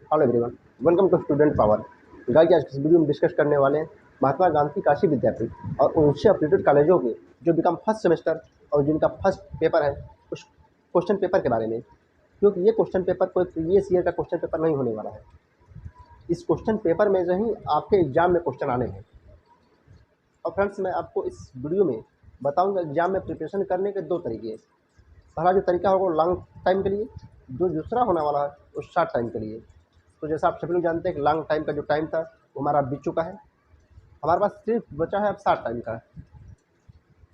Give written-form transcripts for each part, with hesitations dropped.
Hello everyone, welcome to student power. Guys, आज इस video में डिस्कस करने वाले हैं महात्मा गांधी काशी विद्यापीठ और उनसे अपडेटेड कॉलेजों के जो बिकम फर्स्ट सेमेस्टर और जिनका फर्स्ट पेपर है उस क्वेश्चन पेपर के बारे में। क्योंकि ये क्वेश्चन पेपर कोई प्रीवियस ईयर का क्वेश्चन पेपर नहीं होने वाला है। इस क्वेश्चन पेपर में से ही आपके एग्जाम में क्वेश्चन आने हैं। और फ्रेंड्स, मैं आपको इस वीडियो में बताऊंगा एग्जाम में प्रिपरेशन करने के दो तरीके। पहला जो तरीका होगा वो लॉन्ग टाइम के लिए, जो दूसरा होने वाला है वो शॉर्ट टाइम के लिए। तो जैसा आप सभी लोग जानते हैं कि लॉन्ग टाइम का जो टाइम था वो हमारा बीत चुका है। हमारे पास सिर्फ बचा है अब शॉर्ट टाइम का।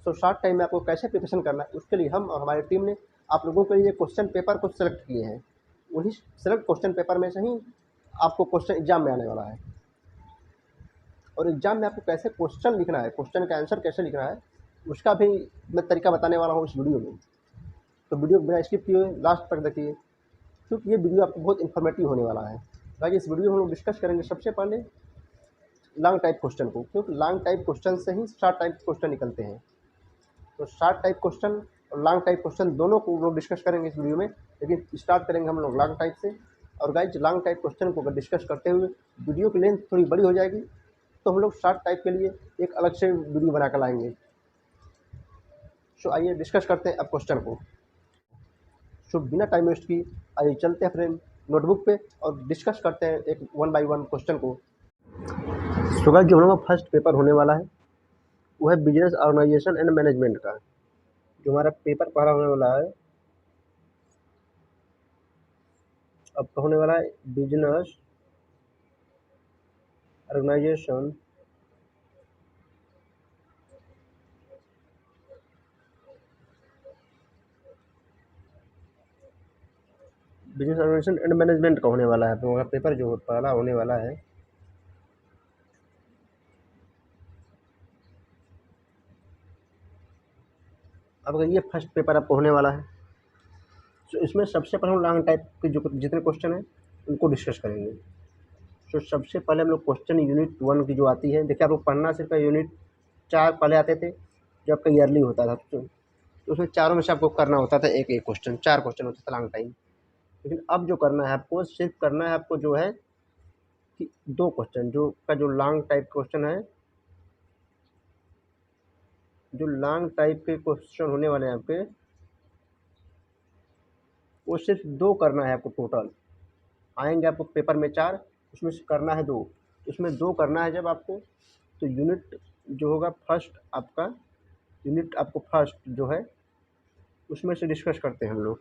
सो शॉर्ट टाइम में आपको कैसे प्रिपरेशन करना है उसके लिए हम और हमारी टीम ने आप लोगों के लिए क्वेश्चन पेपर को सिलेक्ट किए हैं। उन्हीं सेलेक्ट क्वेश्चन पेपर में से ही आपको क्वेश्चन एग्जाम में आने वाला है। और एग्जाम में आपको कैसे क्वेश्चन लिखना है, क्वेश्चन का आंसर कैसे लिखना है, उसका भी मैं तरीका बताने वाला हूँ इस वीडियो में। तो वीडियो बिना स्किप किए लास्ट तक देखिए, क्योंकि ये वीडियो आपको बहुत इन्फॉर्मेटिव होने वाला है। ताकि इस वीडियो में हम लोग डिस्कस करेंगे सबसे पहले लॉन्ग टाइप क्वेश्चन को, क्योंकि लॉन्ग टाइप क्वेश्चन से ही शॉर्ट टाइप क्वेश्चन निकलते हैं। तो शॉर्ट टाइप क्वेश्चन और लॉन्ग टाइप क्वेश्चन दोनों को लोग डिस्कस करेंगे इस वीडियो में, लेकिन स्टार्ट करेंगे हम लोग लॉन्ग टाइप से। और गाइज, लॉन्ग टाइप क्वेश्चन को अगर डिस्कस करते हुए वीडियो की लेंथ थोड़ी बड़ी हो जाएगी तो हम लोग शॉर्ट टाइप के लिए एक अलग से वीडियो बना कर लाएंगे। सो आइए डिस्कस करते हैं अब क्वेश्चन को। सो बिना टाइम वेस्ट की आइए चलते हैं फ्रेंड नोटबुक पे और डिस्कस करते हैं एक वन बाय वन क्वेश्चन को। सो गाइस, जो हम लोग का फर्स्ट पेपर होने वाला है वो है बिजनेस ऑर्गेनाइजेशन एंड मैनेजमेंट का। जो हमारा पेपर पहला होने वाला है अब तो होने वाला है business organization business organization and management का होने वाला है। तो हमारा पेपर जो पहला होने वाला है अब ये फर्स्ट पेपर आपको होने वाला है। तो इसमें सबसे पहले हम लॉन्ग टाइप के जो जितने क्वेश्चन हैं उनको डिस्कस करेंगे। तो सबसे पहले हम लोग क्वेश्चन यूनिट 1 की जो आती है, देखिए आपको पढ़ना सिर्फ यूनिट 4 पहले आते थे जो आपका ईयरली होता था। तो उसमें चारों में से आपको करना होता था एक एक क्वेश्चन, 4 क्वेश्चन होता था लॉन्ग टाइम। लेकिन अब जो करना है आपको, सिर्फ करना है आपको जो है कि 2 क्वेश्चन जो लॉन्ग टाइप क्वेश्चन है, जो लॉन्ग टाइप के क्वेश्चन होने वाले हैं आपके, वो सिर्फ 2 करना है आपको। टोटल आएंगे आपको पेपर में 4, उसमें से करना है 2। उसमें 2 करना है जब आपको, तो यूनिट जो होगा फर्स्ट आपका, यूनिट आपको फर्स्ट जो है उसमें से डिस्कस करते हैं हम लोग।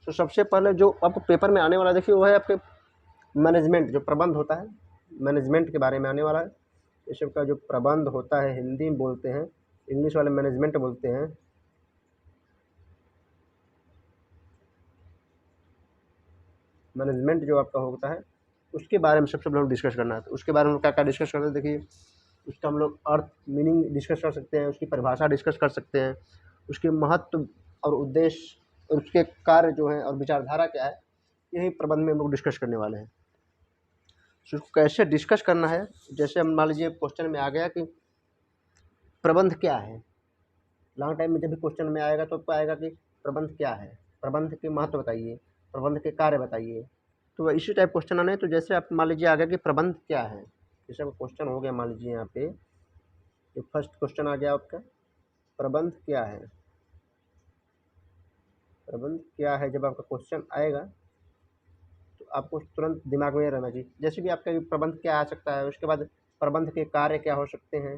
तो सबसे पहले जो आपको पेपर में आने वाला देखिए वो है आपके मैनेजमेंट, जो प्रबंध होता है मैनेजमेंट के बारे में आने वाला है। इस सब का जो प्रबंध होता है हिंदी में बोलते हैं, इंग्लिश वाले मैनेजमेंट बोलते हैं। मैनेजमेंट जो आपका होता है उसके बारे में सबसे पहले हम डिस्कस करना है। तो उसके बारे में क्या क्या डिस्कस करते हैं देखिए, उसका हम लोग अर्थ मीनिंग डिस्कस कर सकते हैं, उसकी परिभाषा डिस्कस कर सकते हैं, उसके महत्व और उद्देश्य और उसके कार्य जो हैं और विचारधारा क्या है, यही प्रबंध में हम लोग डिस्कस करने वाले हैं। तो उसको कैसे डिस्कस करना है, जैसे हम मान लीजिए क्वेश्चन में आ गया कि प्रबंध क्या है। लॉन्ग टाइम में जब भी क्वेश्चन में आएगा तो आएगा कि प्रबंध क्या है, प्रबंध के महत्व बताइए, प्रबंध के कार्य बताइए। तो इसी टाइप क्वेश्चन आने, तो जैसे आप मान लीजिए आ गया कि प्रबंध क्या है, जैसे आपका क्वेश्चन हो गया मान लीजिए यहाँ पे, जो फर्स्ट क्वेश्चन आ गया आपका प्रबंध क्या है। प्रबंध क्या है जब आपका क्वेश्चन आएगा तो आपको तुरंत दिमाग में रहना चाहिए, जैसे कि आपका प्रबंध क्या आ सकता है, उसके बाद प्रबंध के कार्य क्या हो सकते हैं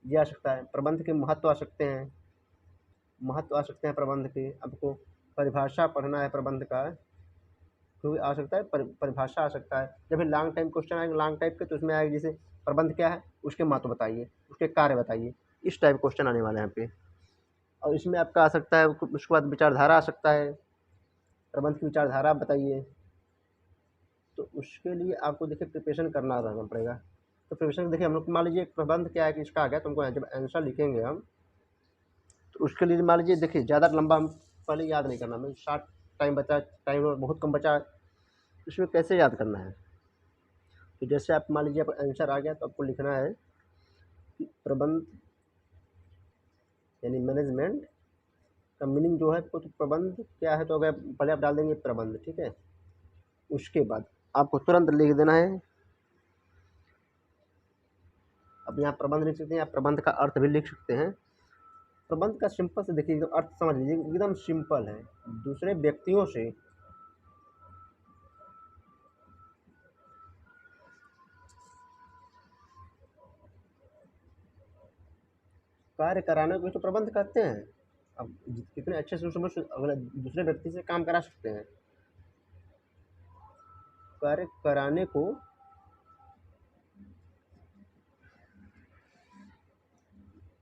ये आ सकता है, प्रबंध के महत्व आ सकते हैं, महत्व आ सकते हैं प्रबंध के। आपको परिभाषा पढ़ना है प्रबंध का, क्योंकि आ सकता है परिभाषा आ सकता है। जब भी लॉन्ग टाइम क्वेश्चन आएंगे लॉन्ग टाइप के, तो उसमें आएगा जैसे प्रबंध क्या है, उसके महत्व बताइए, उसके कार्य बताइए। इस टाइप क्वेश्चन आने वाले हैं यहाँ पे। और इसमें आपका आ सकता है, उसके बाद विचारधारा आ सकता है, प्रबंध की विचारधारा बताइए। तो उसके लिए आपको देखिए प्रिपरेशन करना रहना पड़ेगा। तो प्रिपरेशन देखिए हम लोग मान लीजिए प्रबंध क्या है कि इसका आ गया, तुमको जब आंसर लिखेंगे हम, तो उसके लिए मान लीजिए देखिए ज़्यादा लंबा हम पहले याद नहीं करना, मैं शॉर्ट टाइम बचा, टाइम बहुत कम बचा, इसमें कैसे याद करना है। तो जैसे आप मान लीजिए आपका आंसर आ गया तो आपको लिखना है कि प्रबंध यानी मैनेजमेंट का मीनिंग जो है, तो प्रबंध क्या है, तो अगर पहले आप डाल देंगे प्रबंध, ठीक है। उसके बाद आपको तुरंत लिख देना है, अब यहाँ प्रबंध लिख सकते हैं, आप प्रबंध का अर्थ भी लिख सकते हैं। प्रबंध का सिंपल से देखिए, एकदम अर्थ समझ लीजिए, एकदम सिंपल है। दूसरे व्यक्तियों से कार्य कराने को तो प्रबंध कहते हैं। अब कितने अच्छे से उसमें अगले दूसरे व्यक्ति से काम करा सकते हैं। कार्य कराने को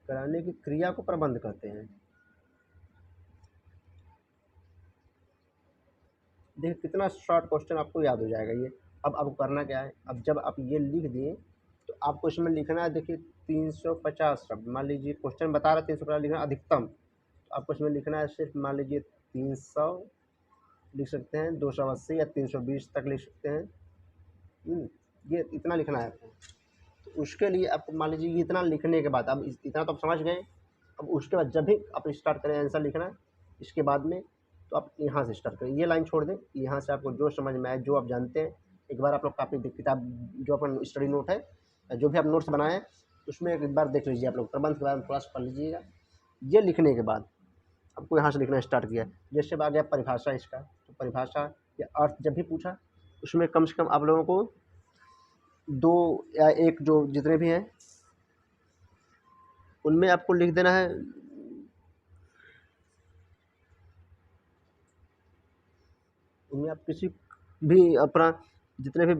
कराने की क्रिया को प्रबंध कहते हैं। देखिए कितना शॉर्ट क्वेश्चन आपको याद हो जाएगा ये। अब आपको करना क्या है, अब जब आप ये लिख दिए तो आपको इसमें लिखना है, देखिए 350 शब्द, मान लीजिए क्वेश्चन बता रहा है 350 लिखना अधिकतम, तो आपको इसमें लिखना है सिर्फ मान लीजिए 300 लिख सकते हैं, 280 या 320 तक लिख सकते हैं। ये इतना लिखना है आपको। तो उसके लिए आपको मान लीजिए ये इतना लिखने के बाद, अब इतना तो आप समझ गए। अब उसके बाद जब भी आप स्टार्ट करें आंसर लिखना, इसके बाद में तो आप यहाँ से स्टार्ट करें, ये लाइन छोड़ दें, यहाँ से आपको जो समझ में आए, जो आप जानते हैं, एक बार आप लोग कापी किताब जो अपन स्टडी नोट है, जो भी आप नोट्स बनाए हैं, उसमें एक बार देख लीजिए आप लोग, प्रबंध के बारे में थोड़ा सा पढ़ लीजिएगा। ये लिखने के बाद आपको यहाँ से लिखना स्टार्ट किया, जैसे अब आ गया परिभाषा इसका, तो परिभाषा या अर्थ जब भी पूछा, उसमें कम से कम आप लोगों को 2 या 1 जो जितने भी हैं उनमें आपको लिख देना है, उनमें आप किसी भी अपना जितने भी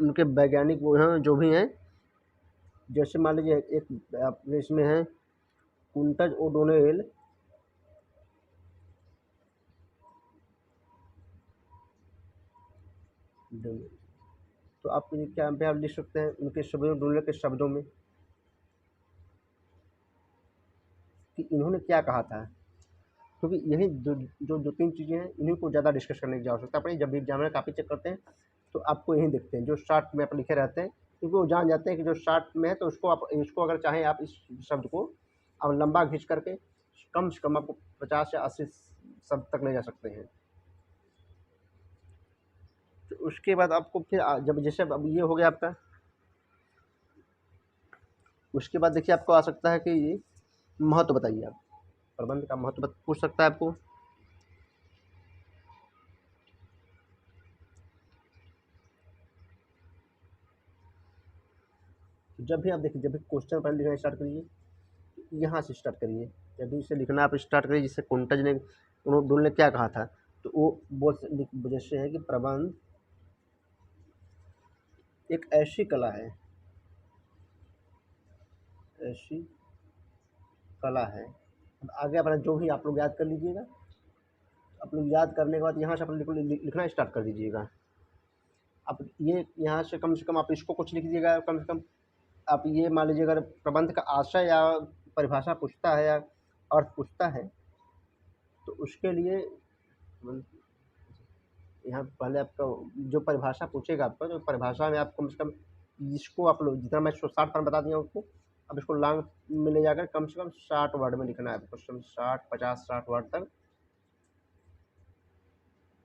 उनके वैज्ञानिक वो हैं जो भी हैं, जैसे मान लीजिए एक आप इसमें है कुंटज ओडोनेल, तो आप क्या पे आप लिख सकते हैं उनके शब्दों, डोनेल के शब्दों में कि इन्होंने क्या कहा था, क्योंकि यही जो 2-3 चीज़ें हैं इन्हीं को ज़्यादा डिस्कस करने की आवश्यकता पड़ेगी। जब भी एग्जामिनर कापी चेक करते हैं तो आपको यही दिखते हैं जो शॉर्ट में आप लिखे रहते हैं, क्योंकि वो जान जाते हैं कि जो शॉर्ट में है तो उसको आप इसको अगर चाहें आप इस शब्द को आप लंबा खींच करके कम से कम आपको 50 या 80 शब्द तक ले जा सकते हैं। तो उसके बाद आपको फिर जब जैसे अब ये हो गया आपका, उसके बाद देखिए आपको आ सकता है कि महत्व बताइए, आप प्रबंध का महत्व पूछ सकता है आपको। जब भी आप देखिए, जब भी क्वेश्चन पहले लिखना स्टार्ट करिए, यहाँ से स्टार्ट करिए, जब भी इसे लिखना आप स्टार्ट करिए, जिससे कुंटज ने उन्होंने डुल ने क्या कहा था, तो वो बोल जैसे है कि प्रबंध एक ऐसी कला है, ऐसी कला है। अब आगे अपना जो भी आप लोग याद कर लीजिएगा, आप लोग याद करने के बाद यहाँ से अपना लिखना स्टार्ट कर दीजिएगा। आप ये यहाँ से कम आप इसको कुछ लिख दीजिएगा, कम से कम आप ये मान लीजिए अगर प्रबंध का आशय या परिभाषा पूछता है या अर्थ पूछता है, तो उसके लिए यहाँ पहले आपका जो परिभाषा पूछेगा आपका, तो परिभाषा में आप कम से कम इसको आप लोग जितना मैं 60 फॉर्म बता दिया उसको, अब इसको लॉन्ग में ले जाकर कम से कम 60 वर्ड में लिखना है आपको, 60 50 60 वर्ड तक,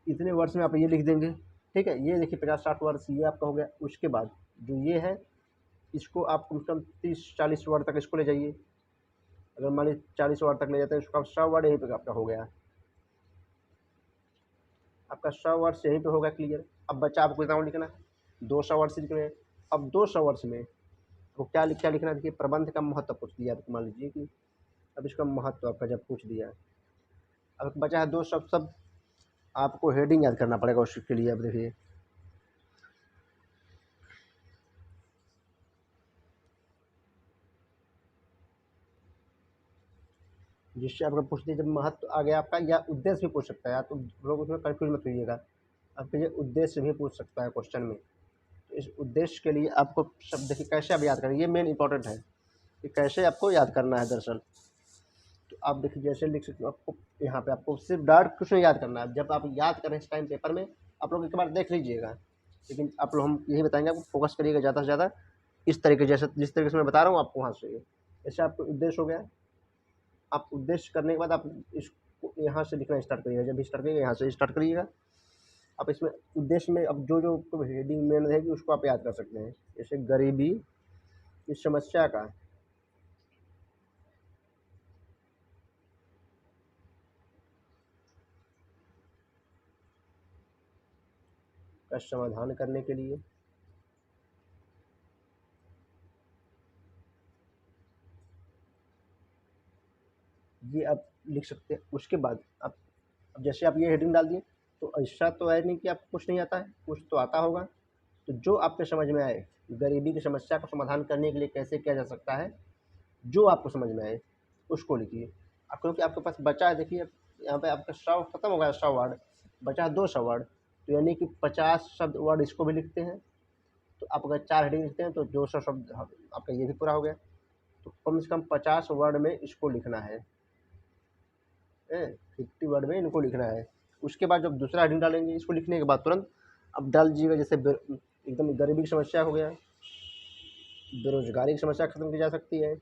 इतने वर्ड्स में आप ये लिख देंगे। ठीक है, ये देखिए 50-60 वर्ड्स ये आपका हो गया। उसके बाद जो ये है इसको आप कम से कम 30-40 वर्ड तक इसको ले जाइए। अगर मान लीजिए 40 वर्ड तक ले जाते हैं, उसका 100 वर्ड यहीं पे आपका हो गया, आपका 100 वर्ड्स यहीं पे होगा क्लियर। अब बच्चा आपको कितना लिखना है, 200 वर्ड्स लिखने हैं। अब 200 वर्ड्स में आपको क्या लिखना है, देखिए प्रबंध का महत्व पूछ दिया आपको, मान लीजिए कि अब इसका महत्व आपका जब पूछ दिया, अब बचा है 2 शब्द, आपको हेडिंग याद करना पड़ेगा उसके लिए। अब देखिए जिससे आपका पूछ दिया, जब महत्व आ गया आपका, या उद्देश्य भी पूछ सकता है, तो लोग उसमें कन्फ्यूज मत होइएगा, आपके ये उद्देश्य भी पूछ सकता है क्वेश्चन में। तो इस उद्देश्य के लिए आपको शब्द देखिए कैसे आप याद करें, ये मेन इंपॉर्टेंट है कि कैसे आपको याद करना है दरअसल। तो आप देखिए जैसे लिख सकते हो, आपको यहाँ पे आपको सिर्फ डायरेक्ट कुछ नहीं याद करना है। जब आप याद करें इस टाइम पेपर में आप लोग एक बार देख लीजिएगा, लेकिन आप लोग हम यही बताएंगे आपको फोकस करिएगा ज़्यादा से ज़्यादा इस तरीके, जैसे जिस तरीके से मैं बता रहा हूँ आपको वहाँ से। जैसे आपको उद्देश्य हो गया, आप उद्देश्य करने के बाद आप इसको यहाँ से लिखना स्टार्ट करिएगा, जब भी स्टार्ट करिएगा यहाँ से स्टार्ट करिएगा। आप इसमें उद्देश्य में अब जो जो हेडिंग मेन रहेगी उसको आप याद कर सकते हैं। जैसे गरीबी इस समस्या का समाधान करने के लिए ये आप लिख सकते हैं। उसके बाद आप अब जैसे आप ये हेडिंग डाल दिए तो ऐसा तो है नहीं कि आपको कुछ नहीं आता है, कुछ तो आता होगा। तो जो आपके समझ में आए, गरीबी की समस्या को समाधान करने के लिए कैसे किया जा सकता है, जो आपको समझ में आए उसको लिखिए। अब क्योंकि आपके पास बचा है, देखिए यहाँ पे आपका 100 खत्म हो गया, 100 वर्ड बचा है, 200 वर्ड, तो यानी कि 50 शब्द वर्ड इसको भी लिखते हैं। तो आप अगर 4 हेडिंग लिखते हैं तो 200 शब्द आपका ये भी पूरा हो गया। तो कम से कम 50 वर्ड में इसको लिखना है, 50 वर्ड में इनको लिखना है। उसके बाद जब दूसरा हेडिंग डालेंगे, इसको लिखने के बाद तुरंत अब डाल दीजिएगा, जैसे एकदम गरीबी की समस्या हो गया, बेरोजगारी की समस्या खत्म की जा सकती है,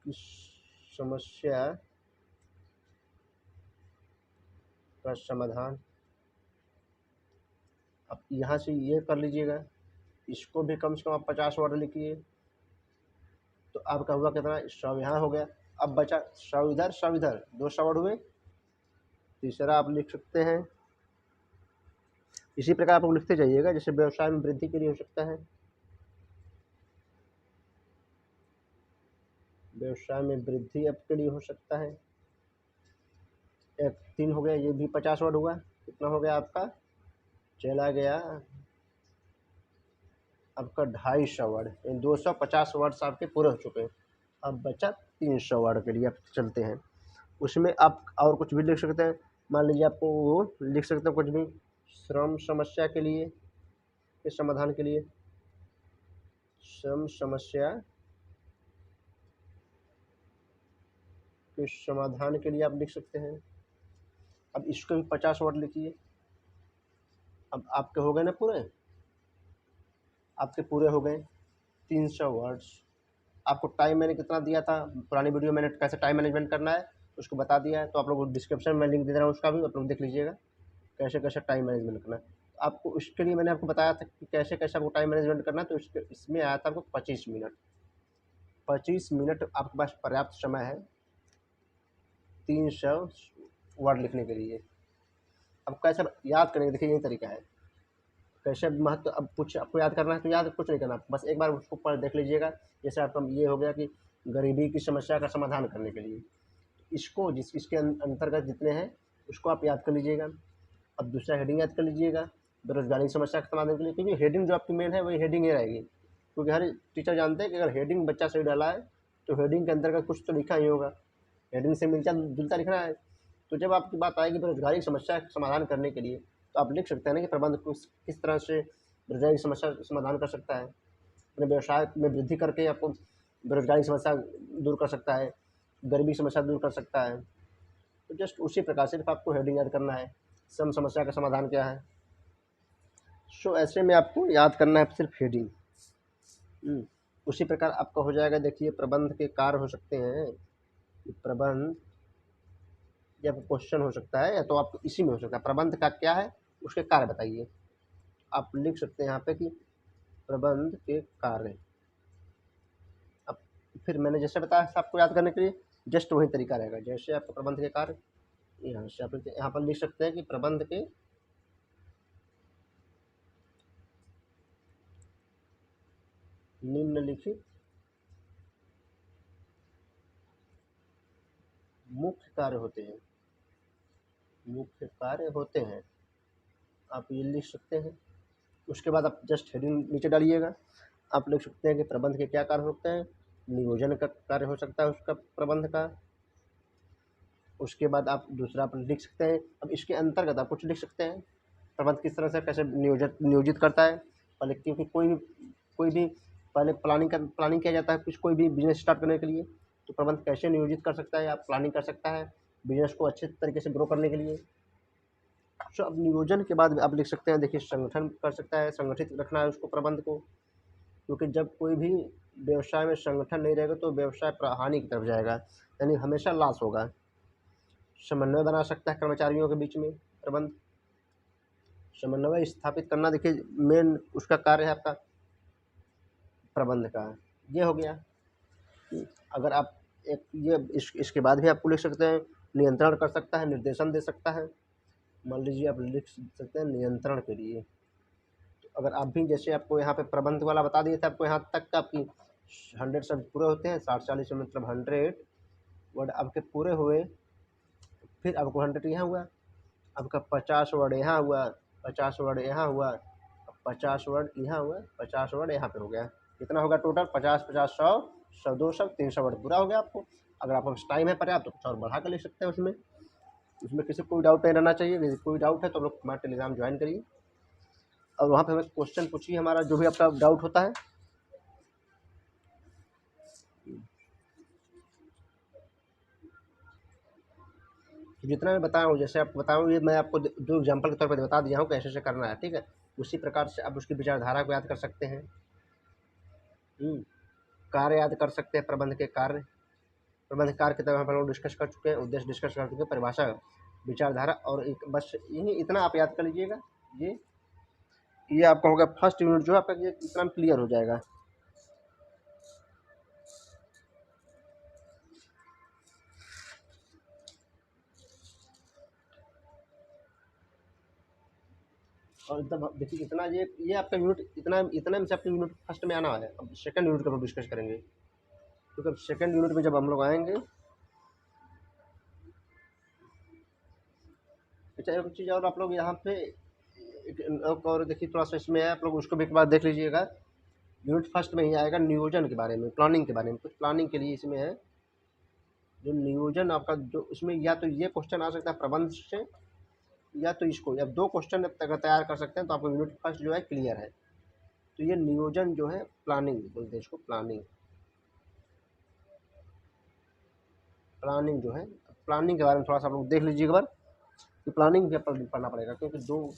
कि समस्या का समाधान। अब यहाँ से ये कर लीजिएगा, इसको भी कम से कम आप 50 वर्ड लिखिए। तो आपका हुआ कितना, 100 यहाँ हो गया। अब बचा 100 इधर 100 इधर, 200 वर्ड हुए। तीसरा आप लिख सकते हैं, इसी प्रकार आप लोग लिखते जाइएगा। जैसे व्यवसाय में वृद्धि के लिए हो सकता है, व्यवसाय में वृद्धि आपके लिए हो सकता है। एक 3 हो गया, ये भी 50 वर्ड हुआ। कितना हो गया आपका, चला गया आपका 250 वर्ड, यानी 250 वर्ड्स आपके पूरे हो चुके हैं। अब बचा 300 वर्ड के लिए आप चलते हैं। उसमें आप और कुछ भी लिख सकते हैं। मान लीजिए आपको वो लिख सकते हैं कुछ भी, श्रम समस्या के लिए, के समाधान के लिए, श्रम समस्या के समाधान के लिए आप लिख सकते हैं। अब इसको भी 50 वर्ड लिखिए। अब आपके हो गए ना पूरे, आपके पूरे हो गए 300 वर्ड्स। आपको टाइम मैंने कितना दिया था, पुरानी वीडियो मैंने कैसे टाइम मैनेजमेंट करना है उसको बता दिया है। तो आप लोग डिस्क्रिप्शन में लिंक दे रहा हूँ, उसका भी आप लोग देख लीजिएगा कैसे कैसे टाइम मैनेजमेंट करना है। तो आपको उसके लिए मैंने आपको बताया था कि कैसे कैसे आपको टाइम मैनेजमेंट करना है। तो इसमें आया था आपको 25 मिनट। 25 मिनट आपके पास पर्याप्त समय है 300 वर्ड लिखने के लिए। अब कैसे याद करेंगे, देखिए यही तरीका है। कैसे महत्व, अब कुछ आपको याद करना है तो याद कुछ नहीं करना, बस एक बार उसको पढ़ देख लीजिएगा। जैसे आपका ये हो गया कि गरीबी की समस्या का समाधान करने के लिए, इसको जिस इसके अंतर्गत जितने हैं उसको आप याद कर लीजिएगा। अब दूसरा हेडिंग याद कर लीजिएगा, बेरोजगारी की समस्या का समाधान के लिए, क्योंकि हेडिंग जो आपकी मेन है वही हेडिंग ही रहेगी। क्योंकि हर टीचर जानते हैं कि अगर हेडिंग बच्चा सही डाला है तो हेडिंग के अंतर्गत कुछ तो लिखा ही होगा, हेडिंग से मिलता जुलता लिखना है। तो जब आपकी बात आएगी बेरोजगारी की समस्या का समाधान करने के लिए, तो आप लिख सकते हैं ना कि प्रबंध किस तरह से बेरोजगारी की समस्या का समाधान कर सकता है, अपने व्यवसाय में वृद्धि करके आपको बेरोजगारी की समस्या दूर कर सकता है, गरीबी की समस्या दूर कर सकता है। तो जस्ट उसी प्रकार से सिर्फ आपको हेडिंग याद करना है, सम समस्या का समाधान क्या है। सो ऐसे में आपको याद करना है सिर्फ हेडिंग। उसी प्रकार आपका हो जाएगा। देखिए प्रबंध के कार्य हो सकते हैं, प्रबंध या क्वेश्चन हो सकता है, या तो आप इसी में हो सकता है प्रबंध का क्या है उसके कार्य बताइए। आप लिख सकते हैं यहाँ पे कि प्रबंध के कार्य। अब फिर मैंने जैसे बताया आपको याद करने के लिए जस्ट वही तरीका रहेगा। जैसे आपको प्रबंध के कार्य, यहाँ से आप यहाँ पर लिख सकते हैं कि प्रबंध के निम्नलिखित मुख्य कार्य होते हैं, मुख्य कार्य होते हैं, आप ये लिख सकते हैं। उसके बाद आप जस्ट हेडिंग नीचे डालिएगा। आप लिख सकते हैं कि प्रबंध के क्या कार्य होते हैं, नियोजन का कार्य हो सकता है उसका, प्रबंध का। उसके बाद आप दूसरा आप लिख सकते हैं। अब इसके अंतर्गत आप कुछ लिख सकते हैं, प्रबंध किस तरह से कैसे नियोजित करता है। पहले क्योंकि कोई भी पहले प्लानिंग किया जाता है कुछ, कोई भी बिजनेस स्टार्ट करने के लिए, तो प्रबंध कैसे नियोजित कर सकता है या प्लानिंग कर सकता है बिजनेस को अच्छे तरीके से ग्रो करने के लिए। सो अब नियोजन के बाद आप लिख सकते हैं, देखिए संगठन कर सकता है, संगठित रखना है उसको प्रबंध को। क्योंकि जब कोई भी व्यवसाय में संगठन नहीं रहेगा तो व्यवसाय हानि की तरफ जाएगा, यानी हमेशा लॉस होगा। समन्वय बना सकता है कर्मचारियों के बीच में प्रबंध, समन्वय स्थापित करना, देखिए मेन उसका कार्य है आपका प्रबंध का। ये हो गया। अगर आप एक ये इसके बाद भी आपको लिख सकते हैं नियंत्रण कर सकता है, निर्देशन दे सकता है। मान लीजिए आप लिख सकते हैं नियंत्रण के लिए। तो अगर आप भी जैसे आपको यहाँ पे प्रबंध वाला बता दिए थे, आपको यहाँ तक का आपकी 100 शब्द पूरे होते हैं, 60-40 में मतलब 100 वर्ड आपके पूरे हुए, फिर आपको 100 यहाँ हुआ, आपका 50 वर्ड यहाँ हुआ, 50 वर्ड यहाँ हुआ, 50 वर्ड यहाँ हुआ, 50 वर्ड यहाँ पे हो गया। कितना होगा टोटल? 50-50 100 100 200 300 वर्ड पूरा हो गया आपको। अगर आपके पास टाइम है पर्याप्त तो कुछ और बढ़ा कर ले सकते हैं उसमें। उसमें किसी को कोई डाउट नहीं रहना चाहिए। यदि कोई डाउट है तो आप लोग हमारा टेलीग्राम ज्वाइन करिए और वहाँ पे हमें क्वेश्चन पूछिए, हमारा जो भी आपका डाउट होता है। जितना मैं बताया हूँ, जैसे आपको बताया हूँ, ये मैं आपको जो एग्जांपल के तौर पर बता दिया हूँ कैसे कैसे करना है, ठीक है। उसी प्रकार से आप उसकी विचारधारा को याद कर सकते हैं। कार्य याद कर सकते हैं, प्रबंध के कार्य, प्रबंध कार्य की तरह हम लोग डिस्कस कर चुके हैं, उद्देश्य डिस्कस कर चुके हैं, परिभाषा, विचारधारा, और एक बस यही इतना आप याद कर लीजिएगा। ये आपका होगा फर्स्ट यूनिट जो आपका, ये इतना क्लियर हो जाएगा। और एकदम देखिए इतना ये आपका यूनिट इतना में से आपका यूनिट फर्स्ट में आना है। अब सेकंड यूनिट का हम डिस्कस करेंगे, क्योंकि अब सेकंड यूनिट में जब हम लोग आएंगे, अच्छा एक चीज़ और आप लोग यहाँ पे और देखिए थोड़ा सा इसमें है, आप लोग उसको भी एक बार देख लीजिएगा। यूनिट फर्स्ट में ही आएगा नियोजन के बारे में, प्लानिंग के बारे में, कुछ प्लानिंग के लिए इसमें है। जो नियोजन आपका जो इसमें या तो ये क्वेश्चन आ सकता है प्रबंध से, या तो इसको, या दो क्वेश्चन अगर तैयार कर सकते हैं तो आपको यूनिट फर्स्ट जो है क्लियर है। तो ये नियोजन जो है, प्लानिंग बोलते हैं इसको, प्लानिंग। प्लानिंग जो है, प्लानिंग के बारे में थोड़ा सा आप लोग देख लीजिए एक बार कि प्लानिंग भी आपको पढ़ना पड़ेगा, क्योंकि दो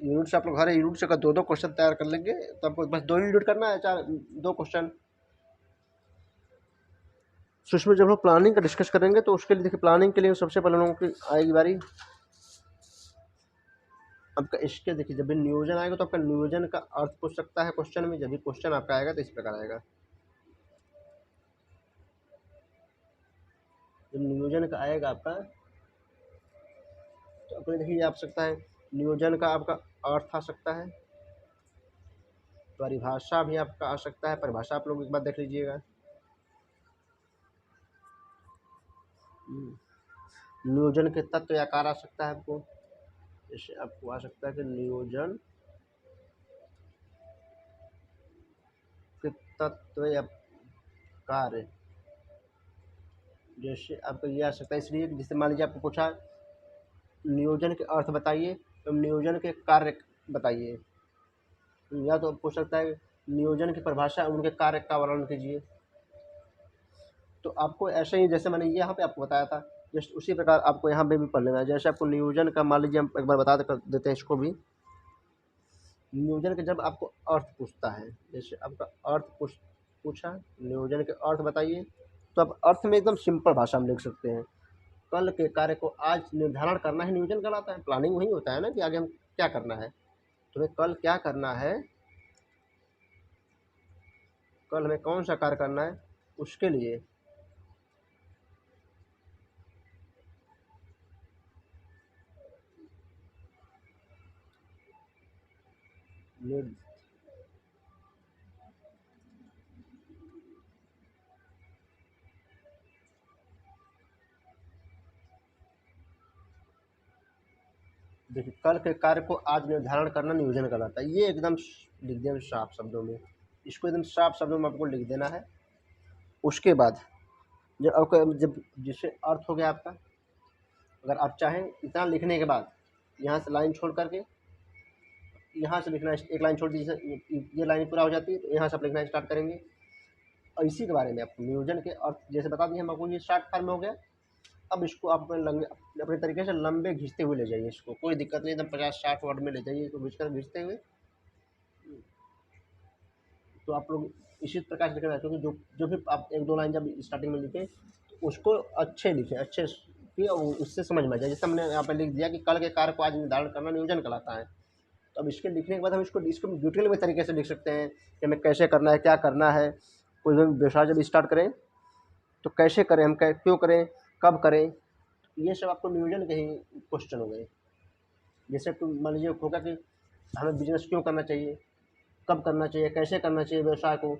यूनिट से आप लोग हर यूनिट से अगर दो क्वेश्चन तैयार कर लेंगे तो आपको बस 2 यूनिट करना है, 2 क्वेश्चन। तो उसमें जब हम प्लानिंग का डिस्कस करेंगे तो उसके लिए देखिए प्लानिंग के लिए सबसे पहले लोगों की आएगी बारी आपका इसके, देखिए जब भी नियोजन आएगा तो आपका नियोजन का अर्थ पूछ सकता है क्वेश्चन में। जब भी क्वेश्चन आपका आएगा तो इस प्रकार आएगा। जब नियोजन का आएगा आपका तो अपने देखिए आ सकता है नियोजन का आपका अर्थ आ सकता है, परिभाषा भी आपका आ सकता है। परिभाषा आप लोग एक बार देख लीजिएगा। नियोजन के तत्व या आकार आ सकता है आपको, जैसे आपको आ सकता है कि नियोजन के तत्व या कार्य, जैसे आपको ये आ सकता है। इसलिए जैसे मान लीजिए आपको पूछा नियोजन के अर्थ बताइए, तो नियोजन के कार्य बताइए, या तो पूछ सकता है नियोजन की परिभाषा, उनके कार्य का वर्णन कीजिए। तो आपको ऐसे ही जैसे मैंने यहाँ पे आपको बताया था, जस्ट उसी प्रकार आपको यहाँ पे भी पढ़ लेना है। जैसे आपको नियोजन का मान लीजिए हम एक बार बता देते हैं इसको भी। नियोजन के जब आपको अर्थ पूछता है, जैसे आपका अर्थ पूछा नियोजन के अर्थ बताइए, तो आप अर्थ में एकदम सिंपल भाषा में लिख सकते हैं, कल के कार्य को आज निर्धारण करना ही नियोजन कहलाता है। प्लानिंग वही होता है ना कि आगे हम क्या करना है, तुम्हें कल क्या करना है, कल हमें कौन सा कार्य करना है, उसके लिए देखिए कल के कार्य को आज निर्धारण करना नियोजन कहलाता है। ये एकदम लिख देना साफ शब्दों में, इसको एकदम साफ शब्दों में आपको लिख देना है। उसके बाद जब आपका जब जिससे अर्थ हो गया आपका, अगर आप चाहें इतना लिखने के बाद यहाँ से लाइन छोड़ करके यहाँ से लिखना, एक लाइन छोड़ दीजिए, ये लाइन पूरा हो जाती है तो यहाँ से आप लिखना स्टार्ट करेंगे। और इसी के बारे में आपको नियोजन के अर्थ जैसे बता दिए हम आपको, ये शॉर्ट फॉर्म में हो गया। अब इसको आप अपने तरीके से लंबे खींचते हुए ले जाइए, इसको कोई दिक्कत नहीं, एकदम 50-60 वर्ड में ले जाइए इसको खींचते हुए। तो आप लोग इसी प्रकार से लिखना है, क्योंकि जो जो भी आप 1-2 लाइन जब स्टार्टिंग में लिखें तो उसको अच्छे लिखें, अच्छे कि उससे समझ में आ जाए। जैसे हमने यहाँ पे लिख दिया कि कल के कार्य को आज निर्धारण करना नियोजन कहलाता है। तो अब इसके लिखने के बाद हम इसको इसको डिटेल में तरीके से लिख सकते हैं कि हमें कैसे करना है, क्या करना है। कोई भी व्यवसाय जब स्टार्ट करें तो कैसे करें, हम क्यों करें, कब करें, ये सब आपको नियोजन के ही क्वेश्चन हो गए। जैसे तो मान लीजिए होगा कि हमें बिजनेस क्यों करना चाहिए, कब करना चाहिए, कैसे करना चाहिए व्यवसाय को।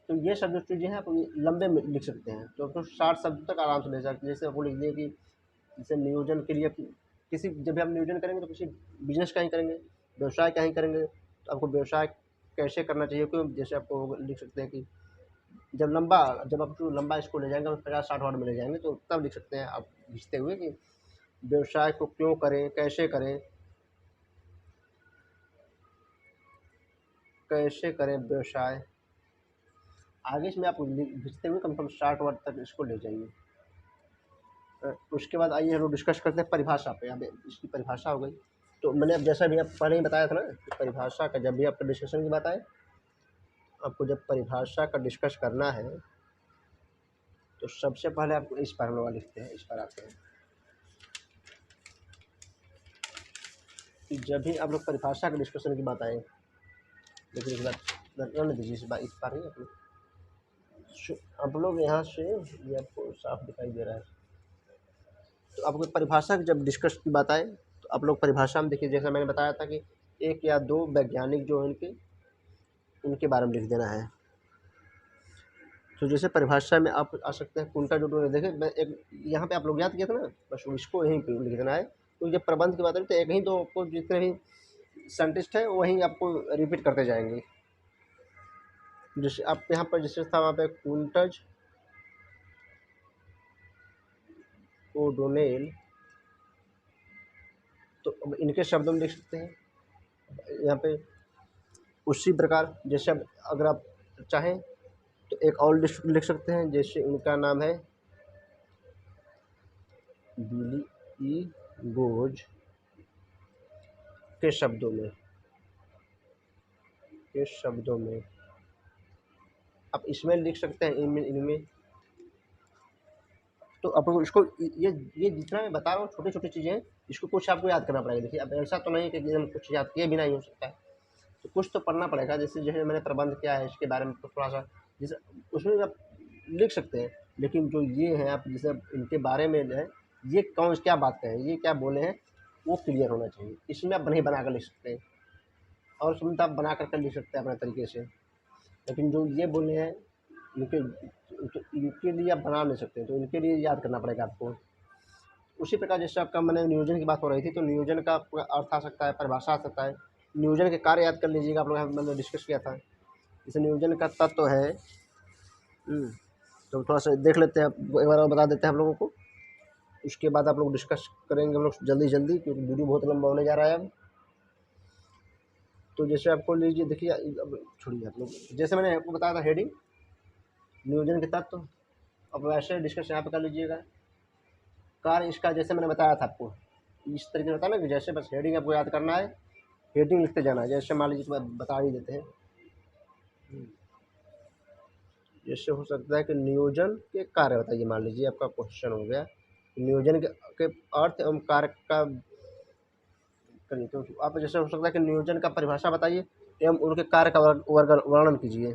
तो ये सब जो चीज़ें हैं आप लंबे में लिख सकते हैं, तो आपको 60 शब्द तक आराम से ले सकते हैं। जैसे आपको लिख दिए कि जैसे नियोजन के लिए किसी जब भी हम नियोजन करेंगे तो किसी बिजनेस का ही करेंगे, व्यवसाय का ही करेंगे, तो आपको व्यवसाय कैसे करना चाहिए, क्यों, जैसे आपको लिख सकते हैं कि जब आप जो लंबा इसको ले जाएंगे 50-60 वर्ड में ले जाएंगे तो तब लिख सकते हैं आप खींचते हुए कि व्यवसाय को क्यों करें, कैसे करें व्यवसाय। आगे इसमें आप खींचते हुए कम से कम 60 वर्ड तक इसको ले जाइए। उसके बाद आइए हम लोग डिस्कस करते हैं परिभाषा पे। अब इसकी परिभाषा हो गई, तो मैंने अब जैसा भी आप पहले ही बताया था ना कि परिभाषा का जब भी आपका डिस्कशन की बात आए, आपको जब परिभाषा का डिस्कस करना है तो सबसे पहले आप इस पर हम लोग लिखते हैं, इस पर आते हैं कि जब भी आप लोग परिभाषा के डिस्कशन की बात आए, लेकिन इस बार रहने दीजिए, इस बार ही आप लोग यहाँ से ये आपको साफ दिखाई दे रहा है। तो आपको परिभाषा की जब डिस्कस की बात आए तो आप लोग परिभाषा में देखिए, जैसा मैंने बताया था कि 1 या 2 वैज्ञानिक जो हैं उनके बारे में लिख देना है। तो जैसे परिभाषा में आप आ सकते हैं कुंटा जो देखिए, मैं एक यहाँ पे आप लोग याद किया था ना, बस इसको यहीं पे लिख देना है। तो जब प्रबंध की बात है तो एक ही तो आपको जितने भी साइंटिस्ट हैं वहीं आपको रिपीट करते जाएंगे। जैसे आप यहाँ पर जैसे था वहाँ पे कुंटज ओडोनेल, तो अब इनके शब्दों में लिख सकते हैं यहाँ पे। उसी प्रकार जैसे अब अगर आप चाहें तो एक और लिख सकते हैं, जैसे उनका नाम है बिली ई गोज के शब्दों में आप इसमें लिख सकते हैं, इनमें। तो आपको इसको ये जितना मैं बता रहा हूँ छोटी छोटी चीज़ें, इसको कुछ आपको याद करना पड़ेगा। देखिए अब ऐसा तो नहीं कि एकदम कुछ याद किए भी नहीं हो सकता है, तो कुछ तो पढ़ना पड़ेगा। जैसे जो है मैंने प्रबंध किया है इसके बारे में तो थोड़ा सा जैसे उसमें आप लिख सकते हैं, लेकिन जो ये है आप जैसे इनके बारे में है, ये कौन क्या बात कहें, ये क्या बोले हैं, वो क्लियर होना चाहिए। इसमें आप नहीं बना कर लिख सकते हैं, और उसमें तो आप बना कर लिख सकते हैं अपने तरीके से, लेकिन जो ये बोले हैं इनके तो इनके लिए आप बना नहीं सकते, तो इनके लिए याद करना पड़ेगा आपको। उसी प्रकार जैसे आपका मैंने नियोजन की बात हो रही थी, तो नियोजन का पूरा अर्थ आ सकता है, परिभाषा आ सकता है। नियोजन के कार्य याद कर लीजिएगा, आप लोग मैंने डिस्कस किया था। जैसे नियोजन का तत्व है, तो थोड़ा सा देख लेते हैं, एक बार और बता देते हैं हम लोगों को। उसके बाद आप लोग डिस्कस करेंगे हम लोग जल्दी जल्दी, क्योंकि वीडियो बहुत लंबा होने जा रहा है अब। तो जैसे आपको लीजिए, देखिए अब छोड़िए आप लोग, जैसे मैंने आपको बताया था हेडिंग नियोजन के तत्व, अब वैसे डिस्कस यहाँ पे कर लीजिएगा। कार्य इसका जैसे मैंने बताया था आपको, इस तरीके से बताया ना कि जैसे बस हेडिंग आपको याद करना है, हेडिंग लिखते जाना है। जैसे मान लीजिए बता ही देते हैं, जैसे हो सकता है कि नियोजन के कार्य बताइए, मान लीजिए आपका क्वेश्चन हो गया नियोजन के अर्थ एवं कार्य का करिए। तो आप जैसे हो सकता है कि नियोजन का परिभाषा बताइए एवं उनके कार्य का वर्णन कीजिए।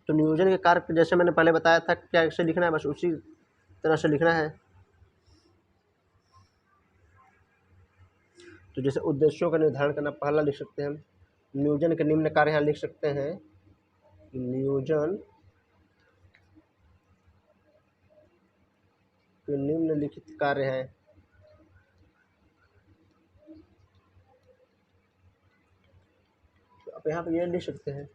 तो नियोजन के कार्य जैसे मैंने पहले बताया था क्या ऐसे लिखना है, बस उसी तरह से लिखना है। तो जैसे उद्देश्यों का निर्धारण करना, पहला लिख सकते हैं हम नियोजन के निम्न कार्य, यहाँ लिख सकते हैं नियोजन के निम्नलिखित कार्य है। तो आप यहाँ पे ये लिख सकते हैं।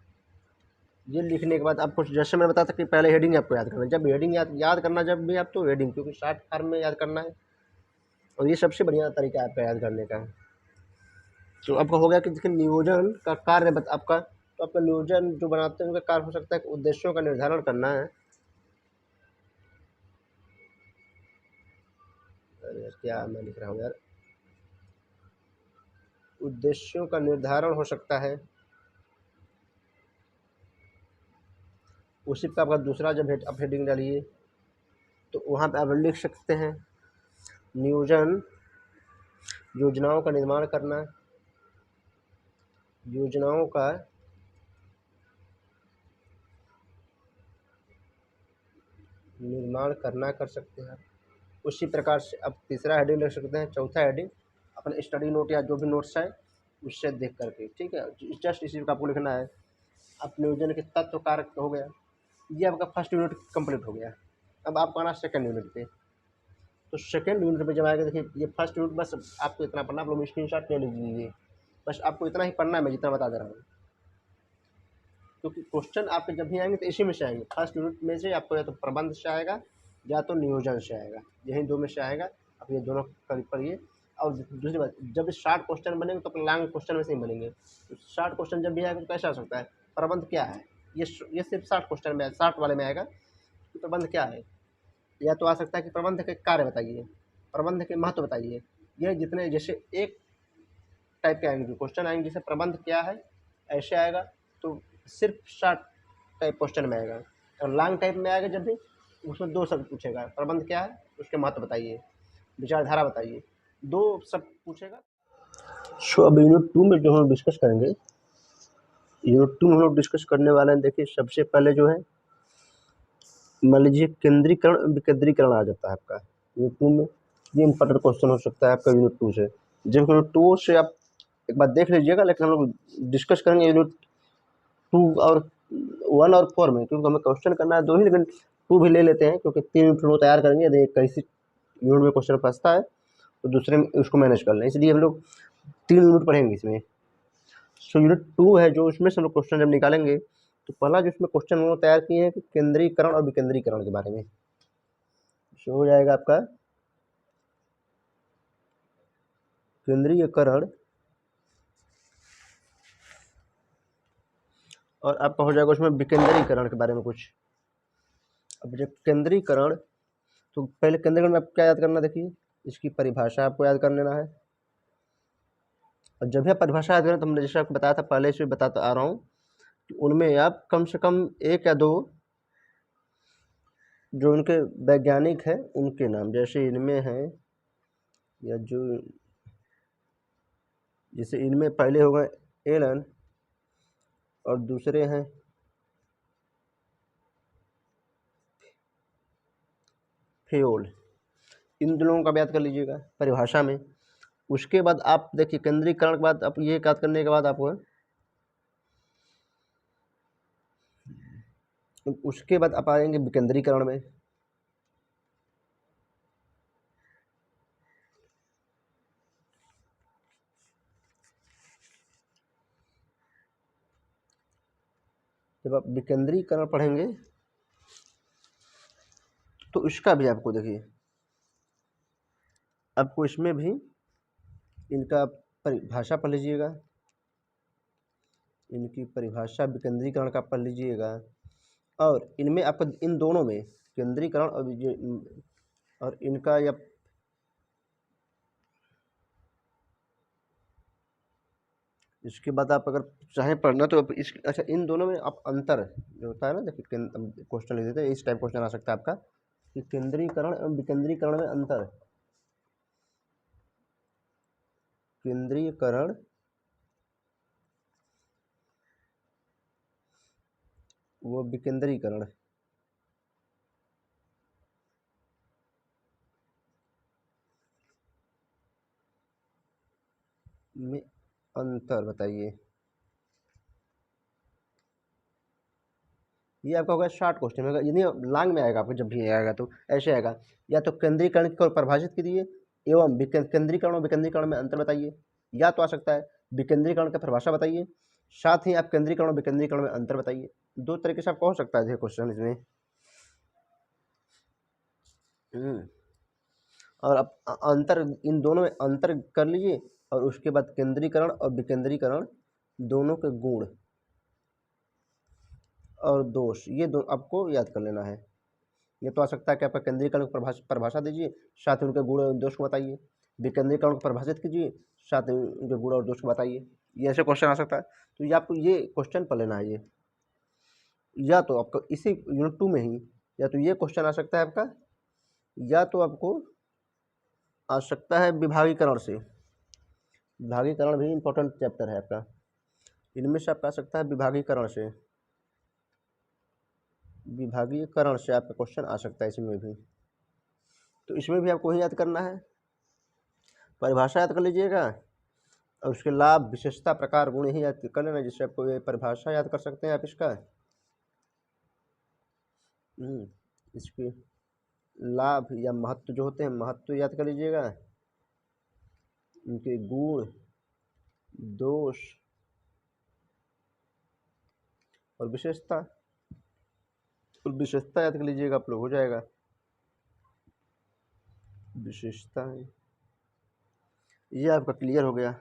ये लिखने के बाद आपको जैसे मैंने बताया था कि पहले हेडिंग आपको याद करना है। जब हेडिंग याद करना जब भी आप, तो हेडिंग क्योंकि शॉर्ट फॉर्म में याद करना है, और ये सबसे बढ़िया तरीका है आपका याद करने का। तो आपका हो गया कि देखिए नियोजन का कार्य आपका, तो आपका नियोजन जो बनाते हैं उनका कार्य हो सकता है कि उद्देश्यों का निर्धारण करना है। अरे यार क्या मैं लिख रहा हूँ यार, उद्देश्यों का निर्धारण हो सकता है, उसी पर आपका दूसरा जब आप हेडिंग डालिए तो वहाँ पे आप लिख सकते हैं नियोजन योजनाओं का निर्माण करना, योजनाओं का निर्माण करना कर सकते हैं। उसी प्रकार से अब तीसरा हेडिंग लिख सकते हैं, चौथा हेडिंग अपने स्टडी नोट या जो भी नोट्स है उससे देख करके, ठीक है। जस्ट इसी का आपको लिखना है। अब नियोजन के तत्व कारक हो गया, ये आपका फर्स्ट यूनिट कंप्लीट हो गया। अब आपको आना सेकंड यूनिट पे। तो सेकंड यूनिट पे जब आएगा, देखिए ये फर्स्ट यूनिट बस आपको इतना पढ़ना, आप लोग स्क्रीनशॉट ले लीजिए, बस आपको इतना ही पढ़ना है, मैं जितना बता दे रहा हूँ, क्योंकि क्वेश्चन आपके जब भी आएंगे तो इसी में से आएंगे। फर्स्ट यूनिट में से आपको या तो प्रबंध से आएगा या तो नियोजन से आएगा, यही दो में से आएगा। आप ये दोनों पढ़िए। और दूसरी बात, जब शार्ट क्वेश्चन बनेंगे तो लॉन्ग क्वेश्चन में से ही बनेंगे। तो शार्ट क्वेश्चन जब भी आएगा तो कैसा आ सकता है, प्रबंध क्या है, ये सिर्फ शार्ट क्वेश्चन में, शार्ट वाले में आएगा कि प्रबंध क्या है। या तो आ सकता है कि प्रबंध के कार्य बताइए, प्रबंध के महत्व बताइए। ये जितने जैसे एक टाइप के आएंगे क्वेश्चन आएंगे, जैसे प्रबंध क्या है ऐसे आएगा, तो सिर्फ शार्ट टाइप क्वेश्चन में आएगा। और लॉन्ग टाइप में आएगा जब भी, उसमें दो शब्द पूछेगा, प्रबंध क्या है, उसके महत्व बताइए, विचारधारा बताइए, दो सब पूछेगा। सो अब यूनिट 2 में जो हम डिस्कस करेंगे, यूनिट 2 में हम लोग डिस्कस करने वाले हैं। देखिए सबसे पहले जो है, मान लीजिए केंद्रीकरण विकेंद्रीकरण आ जाता है आपका यूनिट 2 में। ये इंपॉर्टेंट क्वेश्चन हो सकता है आपका यूनिट 2 से। जब यूनिट 2 से आप एक बार देख लीजिएगा, लेकिन हम लोग डिस्कस करेंगे यूनिट 2 और 1 और 4 में, क्योंकि हमें क्वेश्चन करना है 2 ही, लेकिन 2 भी ले लेते हैं क्योंकि 3 यूनिट हम लोग तैयार करेंगे। यदि किसी यूनिट में क्वेश्चन फंसता है तो दूसरे में उसको मैनेज कर लें, इसलिए हम लोग 3 यूनिट पढ़ेंगे इसमें। सो यूनिट 2 है जो, उसमें से हम लोग क्वेश्चन जब निकालेंगे तो पहला जो इसमें क्वेश्चन हम लोग तैयार किए हैं कि केंद्रीकरण और विकेंद्रीकरण के बारे में। सो हो जाएगा आपका केंद्रीयकरण और आपका हो जाएगा उसमें विकेंद्रीकरण के बारे में कुछ। अब जब केंद्रीकरण, तो पहले केंद्रीकरण में आपको क्या याद करना, देखिए इसकी परिभाषा आपको याद कर लेना है। और जब भी आप परिभाषा याद करें तो हमने जैसे आपको बताया था, पहले से बताता आ रहा हूँ कि उनमें आप कम से कम 1 या 2 जो उनके वैज्ञानिक हैं उनके नाम, जैसे इनमें हैं या जो, जैसे इनमें पहले हो गए एलन और दूसरे हैं फेयोल, इन दोनों का याद कर लीजिएगा परिभाषा में। उसके बाद आप देखिए केंद्रीकरण के बाद आप ये याद करने के बाद आपको, उसके बाद आप आएंगे विकेंद्रीकरण में। जब आप विकेंद्रीकरण पढ़ेंगे तो इसका भी आपको देखिए, आपको इसमें भी इनका परिभाषा पढ़ लीजिएगा, इनकी परिभाषा विकेंद्रीकरण का पढ़ लीजिएगा। और इनमें आपको इन दोनों में केंद्रीकरण और इनका या इसके बाद आप अगर चाहें पढ़ना तो इस, अच्छा इन दोनों में आप अंतर जो होता है ना, देखिए क्वेश्चन लिख देते हैं, इस टाइप क्वेश्चन आ सकता है आपका कि केंद्रीकरण एवं विकेंद्रीकरण में अंतर, केंद्रीकरण वो विकेंद्रीकरण में अंतर बताइए। ये आपका होगा शॉर्ट क्वेश्चन होगा, यदि लॉन्ग में आएगा आपको जब भी आएगा तो ऐसे आएगा, या तो केंद्रीकरण को परिभाषित कीजिए एवं केंद्रीकरण और विकेंद्रीकरण में अंतर बताइए, या तो आ सकता है विकेंद्रीकरण का परिभाषा बताइए, साथ ही आप केंद्रीकरण और विकेंद्रीकरण में अंतर बताइए। 2 तरीके से आपको हो सकता है क्वेश्चन इसमें। और आप अंतर, इन दोनों में अंतर कर लीजिए और उसके बाद केंद्रीकरण और विकेंद्रीकरण दोनों के गुण और दोष, ये दो आपको याद कर लेना है। ये तो आ सकता है कि आपका केंद्रीकरण को परिभाषा दीजिए, साथ ही उनके गुण और दोष को बताइए, विकेंद्रीकरण को परिभाषित कीजिए, साथ ही उनके गुण और दोष को बताइए। ये ऐसे क्वेश्चन आ सकता है, तो ये आपको ये क्वेश्चन पढ़ लेना है। या तो आपको इसी यूनिट 2 में ही या तो ये क्वेश्चन आ सकता है आपका, या तो आपको आ सकता है विभागीकरण से। विभागीकरण भी इम्पोर्टेंट चैप्टर है आपका, इनमें से आपका आ सकता है विभागीकरण से। विभागीकरण से आपका क्वेश्चन आ सकता है इसमें भी। तो इसमें भी आपको ही याद करना है, परिभाषा याद कर लीजिएगा और उसके लाभ, विशेषता, प्रकार, गुण ही याद कर लेना, जिससे आपको ये परिभाषा याद कर सकते हैं आप इसका। इसके लाभ या महत्व जो होते हैं, महत्व याद कर लीजिएगा, उनके गुण, दोष और विशेषता, और विशेषता याद कर लीजिएगा आप लोग, हो जाएगा विशेषता। ये आपका क्लियर हो गया।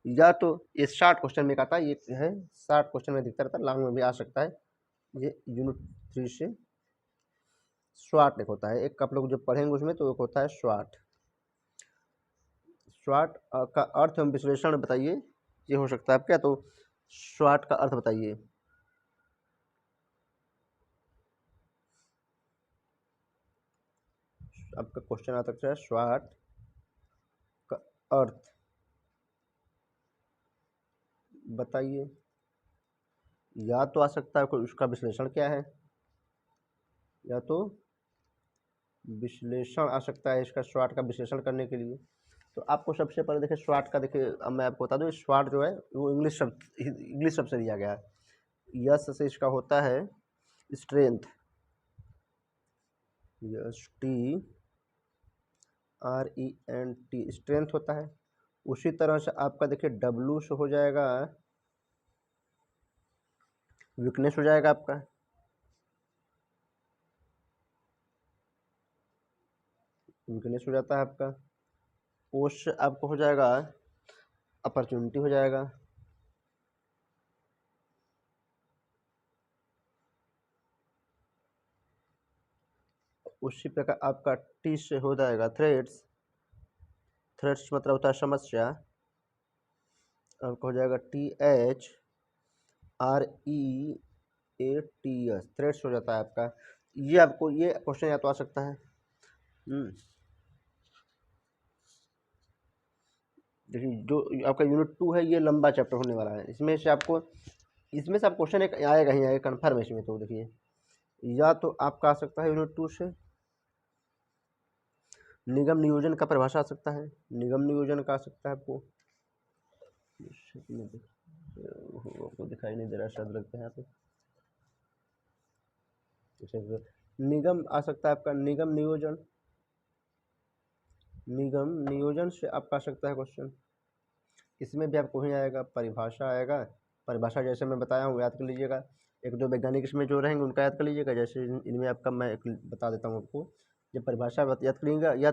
या तो ये 60 क्वेश्चन में आता है, ये है 60 क्वेश्चन में दिखता रहता है, लॉन्ग में भी आ सकता है। ये यूनिट 3 से शॉर्ट एक होता है, एक आप लोग जब पढ़ेंगे उसमें तो एक होता है शॉर्ट। शॉर्ट का अर्थ एवं विश्लेषण बताइए, ये हो सकता है आपका। तो शॉर्ट का अर्थ बताइए। आपका क्वेश्चन आ सकता है शॉर्ट का अर्थ बताइए, या तो आ सकता है उसका विश्लेषण क्या है, या तो विश्लेषण आ सकता है इसका, स्वॉट का विश्लेषण करने के लिए। तो आपको सबसे पहले देखिए स्वॉट का, देखिए अब मैं आपको बता दूं, स्वॉट जो है वो इंग्लिश शब्द से लिया गया है। यस से इसका होता है स्ट्रेंथ, STRENT, स्ट्रेंथ होता है। उसी तरह से आपका देखिए डब्लू से हो जाएगा वीकनेस, हो जाएगा आपका। वीकनेस हो जाता है आपका। ओ से आपको हो जाएगा अपॉर्चुनिटी, हो जाएगा। उसी प्रकार आपका टी से हो जाएगा थ्रेड्स, थ्रेड्स मतलब होता है समस्या, आपको हो जाएगा THREATS, थ्रेड्स हो जाता है आपका। ये आपको ये क्वेश्चन या तो आ सकता है। देखिए जो आपका यूनिट 2 है ये लंबा चैप्टर होने वाला है, इसमें से आपको क्वेश्चन एक आएगा ही आएगा कन्फर्म है इसमें। तो देखिए या तो आपका आ सकता है यूनिट 2 से निगम नियोजन का परिभाषा आ सकता है, निगम नियोजन का आ सकता है आपको। आपको दिखाई नहीं दे रहा शायद, लगता है यहाँ पे। निगम आ सकता है आपका, निगम नियोजन, निगम नियोजन से आपका आ सकता है क्वेश्चन। इसमें भी आपको ही आएगा, परिभाषा आएगा। परिभाषा जैसे मैं बताया हूँ याद कर लीजिएगा, एक दो वैज्ञानिक इसमें जो रहेंगे उनका याद कर लीजिएगा। जैसे इनमें आपका मैं एक बता देता हूँ आपको, जब परिभाषा याद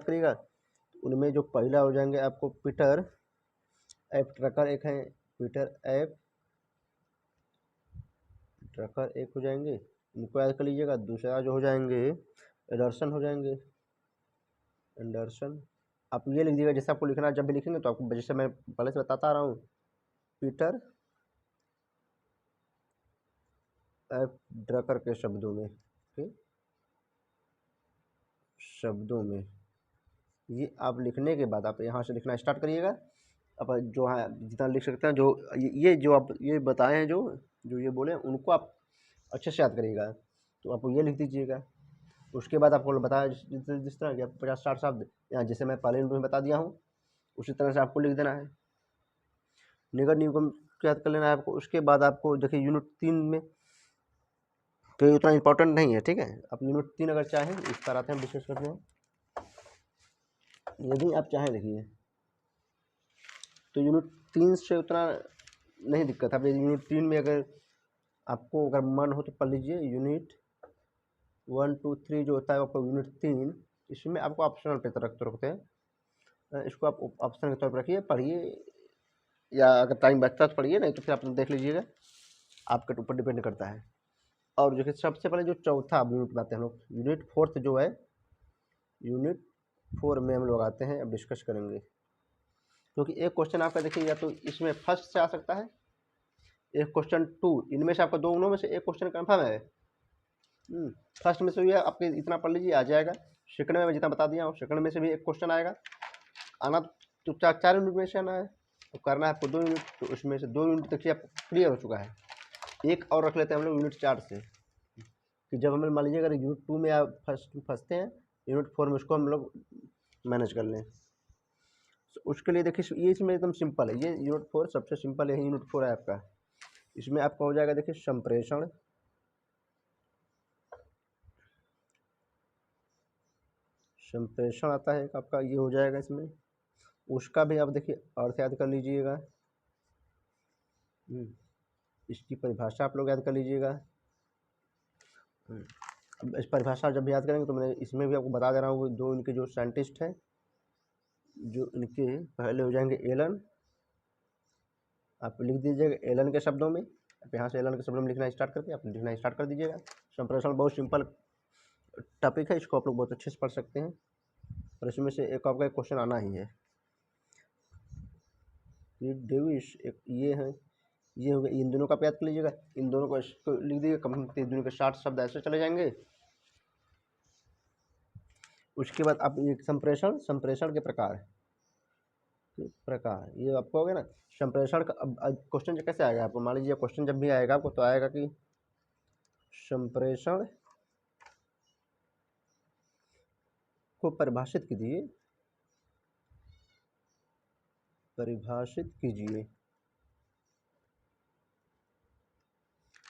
करिएगा उनमें जो पहला हो जाएंगे आपको पीटर एफ ट्रकर, एक है पीटर एफ ट्रकर, एक हो जाएंगे, इनको याद कर लीजिएगा। दूसरा जो हो जाएंगे एंडरसन, हो जाएंगे एंडरसन। आप ये लिख दीजिएगा, जैसे आपको लिखना है, जब भी लिखेंगे तो आपको जैसे मैं पहले से बताता आ रहा हूँ, पीटर एफ ड्रकर के शब्दों में, ठीक, शब्दों में। ये आप लिखने के बाद आप यहाँ से लिखना स्टार्ट करिएगा। अब जो है जितना लिख सकते हैं, जो ये जो आप ये बताए हैं, जो जो ये बोले उनको आप अच्छे से याद करिएगा। तो आप ये लिख दीजिएगा। उसके बाद आपको बताया जिस तरह के 50-60 शब्द यहाँ जैसे मैं पहले में बता दिया हूँ, उसी तरह से आपको लिख देना है। निगम निगम को याद कर लेना है आपको। उसके बाद आपको देखिए यूनिट 3 में तो ये उतना इम्पोर्टेंट नहीं है, ठीक है। आप यूनिट 3 अगर चाहें इस पर आते हैं डिस्कस करते हैं। यदि आप चाहें देखिए तो यूनिट 3 से उतना नहीं दिक्कत है। आप यूनिट 3 में अगर आपको अगर मन हो तो पढ़ लीजिए। यूनिट 1, 2, 3 जो होता है आपको यूनिट 3, इसमें आपको ऑप्शनल पे रखते हैं। इसको आप ऑप्शन के तौर पर रखिए, पढ़िए, या अगर टाइम बचता है तो पढ़िए, नहीं तो फिर आप देख लीजिएगा, आपके ऊपर डिपेंड करता है। और देखिए सबसे पहले जो चौथा यूनिट में आते हैं हम लोग, यूनिट 4 जो है, यूनिट 4 में हम लोग आते हैं, अब डिस्कस करेंगे। क्योंकि एक क्वेश्चन आपका देखिए या तो इसमें फर्स्ट से आ सकता है, एक क्वेश्चन 2, इनमें से आपका दोनों में से एक क्वेश्चन कन्फर्म है। फर्स्ट में से भी आपके इतना पढ़ लीजिए आ जाएगा, सेकंड में मैं जितना बता दिया हूँ सेकंड में से भी एक क्वेश्चन आएगा, आना तो 4 यूनिट में से आना है, तो करना है आपको 2 यूनिट, तो उसमें से 2 यूनिट देखिए आपको क्लियर हो चुका है। एक और रख लेते हैं हम लोग यूनिट 4 से, कि जब हमें मान लीजिए अगर यूनिट 2 में आप फंसते हैं, यूनिट 4 में उसको हम लोग मैनेज कर लें। तो उसके लिए देखिए ये इसमें एकदम सिंपल है, ये यूनिट 4 सबसे सिंपल है, यूनिट 4 है आपका। इसमें आपका हो जाएगा देखिए संप्रेषण, संप्रेषण आता है आपका, ये हो जाएगा इसमें। उसका भी आप देखिए अर्थ याद कर लीजिएगा, इसकी परिभाषा आप लोग याद कर लीजिएगा। अब इस परिभाषा जब याद करेंगे तो मैं इसमें भी आपको बता दे रहा हूँ, दो इनके जो साइंटिस्ट हैं, जो इनके पहले हो जाएंगे एलन, आप लिख दीजिएगा एलन के शब्दों में, आप यहाँ से एलन के शब्दों में लिखना स्टार्ट करके आप लिखना स्टार्ट कर दीजिएगा। संप्रेषण बहुत सिंपल टॉपिक है, इसको आप लोग बहुत अच्छे से पढ़ सकते हैं, और इसमें से एक आपका एक क्वेश्चन आना ही है। डेविस एक ये है, ये हो गया, इन दोनों का याद कर लीजिएगा, इन दोनों को लिख दीजिएगा, कम दोनों के 60 शब्द ऐसे चले जाएंगे। उसके बाद आप ये संप्रेषण, संप्रेषण के प्रकार, ये आपको हो गया ना संप्रेषण का। अब क्वेश्चन कैसे आएगा आपको, मान लीजिए क्वेश्चन जब भी आएगा आपको तो आएगा कि संप्रेषण को परिभाषित कीजिए, परिभाषित कीजिए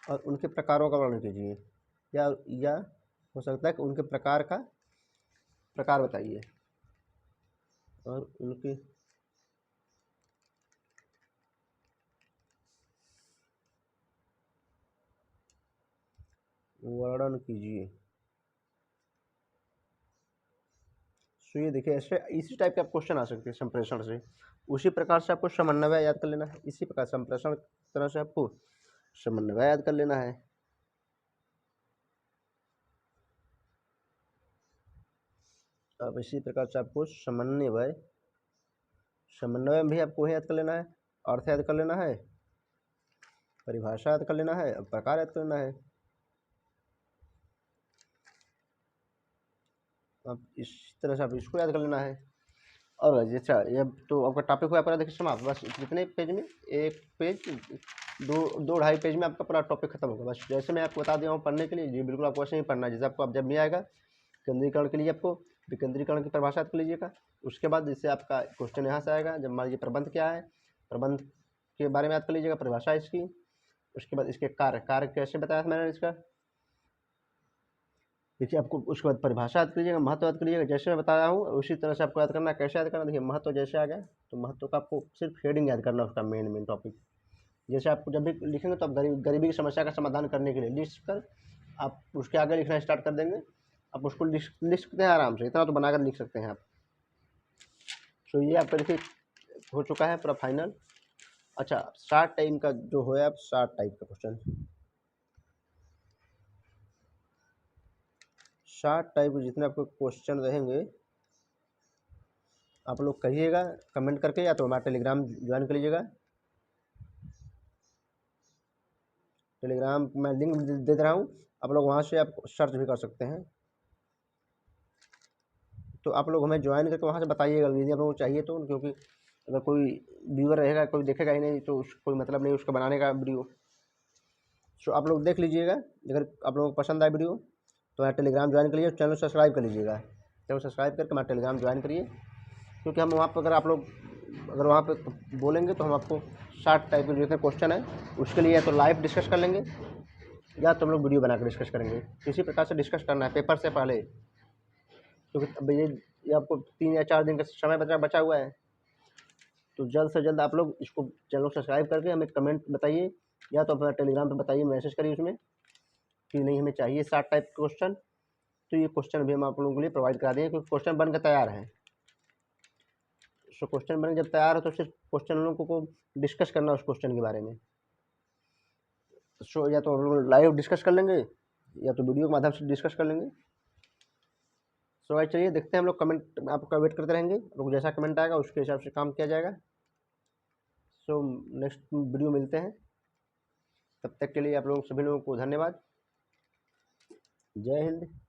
और उनके प्रकारों का वर्णन कीजिए, या हो सकता है कि उनके प्रकार का प्रकार बताइए और उनके वर्णन कीजिए। तो ये देखिए ऐसे इसी टाइप के आप क्वेश्चन आ सकते हैं संप्रेषण से। उसी प्रकार से आपको समन्वय याद कर लेना है, इसी प्रकार संप्रेषण तरह से आपको समन्वय याद कर लेना है। अब इसी प्रकार से आपको समन्वय, समन्वय में भी आपको याद कर लेना है, अर्थ याद कर लेना है, परिभाषा याद कर लेना है, प्रकार याद कर लेना है। अब इस तरह से आप इसको याद कर लेना है। और अच्छा ये तो आपका टॉपिक हुआ पूरा देखिए समाप्त, बस कितने पेज में, एक पेज, दो ढाई पेज में आपका पूरा टॉपिक खत्म होगा। बस जैसे मैं आपको बता दिया हूँ पढ़ने के लिए, जी बिल्कुल आपको ऐसे ही पढ़ना है, जैसे आपको अब जब भी आएगा केंद्रीकरण के लिए आपको विकेंद्रीकरण की परिभाषा कर लीजिएगा। उसके बाद जैसे आपका क्वेश्चन यहाँ से आएगा, जब मान लीजिए प्रबंध क्या है, प्रबंध के बारे में याद कर लीजिएगा, परिभाषा इसकी। उसके बाद इसके कार्य, कार्य कैसे बताया था मैंने इसका, देखिए आपको उसके बाद परिभाषा याद कीजिएगा, महत्व याद करिएगा, जैसे मैं बताया हूँ उसी तरह से आपको याद करना है। कैसे याद करना, देखिए महत्व जैसे आ गया तो महत्व का आपको सिर्फ हेडिंग याद करना है, उसका मेन टॉपिक। जैसे आपको जब भी लिखेंगे तो आप गरीबी की समस्या का समाधान करने के लिए लिख कर आप उसके आगे लिखना स्टार्ट कर देंगे, आप उसको लिख सकते हैं आराम से, इतना तो बनाकर लिख सकते हैं आप। तो ये आपका देखिए हो चुका है पूरा फाइनल। अच्छा शार्ट टाइम का जो है, आप शार्ट टाइप का क्वेश्चन, शार्ट टाइप के जितने आपको क्वेश्चन रहेंगे आप लोग कहिएगा कमेंट करके, या तो हमारा टेलीग्राम ज्वाइन कर लीजिएगा। टेलीग्राम मैं लिंक दे दे रहा हूँ, आप लोग वहाँ से आप सर्च भी कर सकते हैं। तो आप लोग हमें ज्वाइन करके वहाँ से बताइएगा यदि आप लोगों को चाहिए तो, क्योंकि अगर कोई व्यूअर रहेगा कोई देखेगा ही नहीं तो कोई मतलब नहीं उसका बनाने का वीडियो। सो आप लोग देख लीजिएगा, अगर आप लोगों को पसंद आए वीडियो तो यहाँ टेलीग्राम ज्वाइन करिए, चैनल सब्सक्राइब कर लीजिएगा, चैनल सब्सक्राइब करके हमारा टेलीग्राम ज्वाइन करिए। क्योंकि हम वहाँ पर अगर आप लोग अगर वहाँ पे बोलेंगे तो हम आपको शार्ट टाइप के जितने क्वेश्चन हैं उसके लिए या तो लाइव डिस्कस कर लेंगे, या तो हम लोग वीडियो बना कर डिस्कस करेंगे। किसी प्रकार से डिस्कस करना है पेपर से पहले, क्योंकि अब ये आपको 3 या 4 दिन का समय बचा हुआ है। तो जल्द से जल्द आप लोग इसको चैनल सब्सक्राइब करके हमें कमेंट बताइए, या तो अपना टेलीग्राम पे बताइए, मैसेज करिए उसमें कि नहीं हमें चाहिए शार्ट टाइप क्वेश्चन। तो ये क्वेश्चन भी हम आप लोगों के लिए प्रोवाइड करा देंगे, क्योंकि क्वेश्चन बनकर तैयार है। सो क्वेश्चन बन जब तैयार हो तो सिर्फ क्वेश्चन हम लोगों को डिस्कस करना उस क्वेश्चन के बारे में। सो या तो हम लोग लाइव डिस्कस कर लेंगे या तो वीडियो के माध्यम से डिस्कस कर लेंगे। सो भाई चलिए देखते हैं हम लोग, कमेंट आपका वेट करते रहेंगे, लोग जैसा कमेंट आएगा उसके हिसाब से काम किया जाएगा। सो नेक्स्ट वीडियो मिलते हैं। तब तक के लिए आप लोग सभी लोगों को धन्यवाद। जय हिंद,